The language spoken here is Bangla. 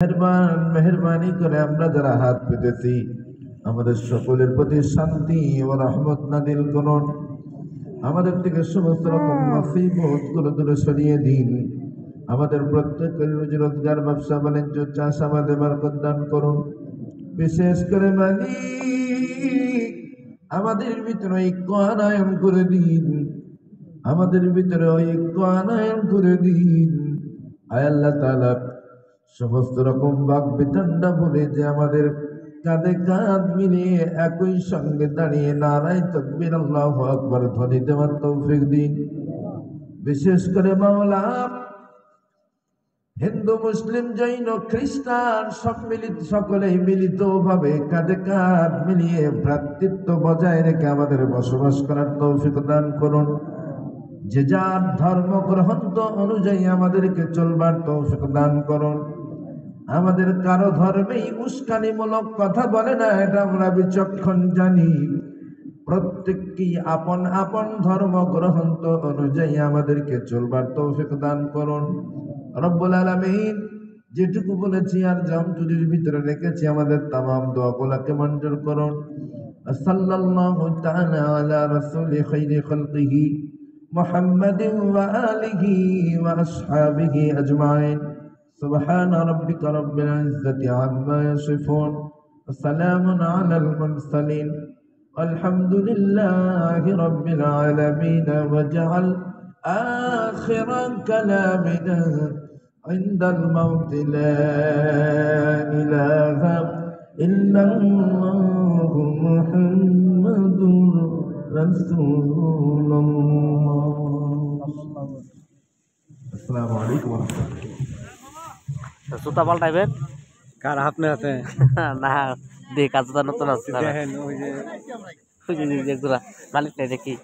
মেহেরবানি করে আমরা যারা হাত পেতেছি আমাদের সকলের প্রতি শান্তি ও রহমত নাযিল করুন। আমাদের থেকে সমস্ত রকম মুসিবত গুলো দূরে সরিয়ে দিন। আমাদের প্রত্যেকের রুজি রোজগার, ব্যবসা বাণিজ্য, চাষাবাদে বরকত দান করুন। বিশেষ করে মালিক আমাদের ভিতরে ঐক্য আনয়ন করে দিন। আমাদের ভিতরে ঐক্য আনয়ন করে দিন। আয় আল্লাহ তাআলা, সমস্ত রকম বাক বিতণ্ডা বলে যে আমাদের কাঁধে কাঁধ মিলিয়ে একই সঙ্গে দাঁড়িয়ে নারায়ে তাকবীর আল্লাহু আকবার ধ্বনি দেওয়ার তৌফিক দিন। বিশেষ করে মাওলা হিন্দু, মুসলিম, জৈন, খ্রিস্টান সকলেই মিলিতভাবে কাঁধে কাঁধ মিলিয়ে ভ্রাতৃত্ব বজায় রেখে আমাদের বসবাস করার তৌফিক দান করুন। যে যার ধর্ম গ্রন্থ অনুযায়ী আমাদেরকে চলবার তৌফিক দান করুন। আমাদের কারো ধর্মেই উস্কানিমূলক কথা বলে না, এটা আমরা বিচক্ষণ জানি। প্রত্যেককেই আপন আপন ধর্ম গ্রন্থ অনুযায়ী আমাদেরকে চলবার তৌফিক দান করুন। রব্বুল আলামিন, যেটুকু বলেছি আর জামতুরির ভিতরে রেখেছি আমাদের তামাম দোয়াগুলোকে মঞ্জুর করুন। সাল্লাল্লাহু তাআলা আলা রাসূলি খাইরি খালকিহি মুহাম্মাদিন ওয়া আলিহি ওয়া আসহাবিহি আজমাইন। سبحان ربك رب العزة عما يصفون وسلام على المرسلين والحمد لله رب العالمين. واجعل آخر كلامنا عند الموت لا إله إلا الله محمد رسول الله. السلام عليكم ورحمة الله. জুতা পাল্টাইবেন কার আপনি আছে না দেখ কাজ নতুন আছে দেখেন ওই যে মালিক নাই দেখি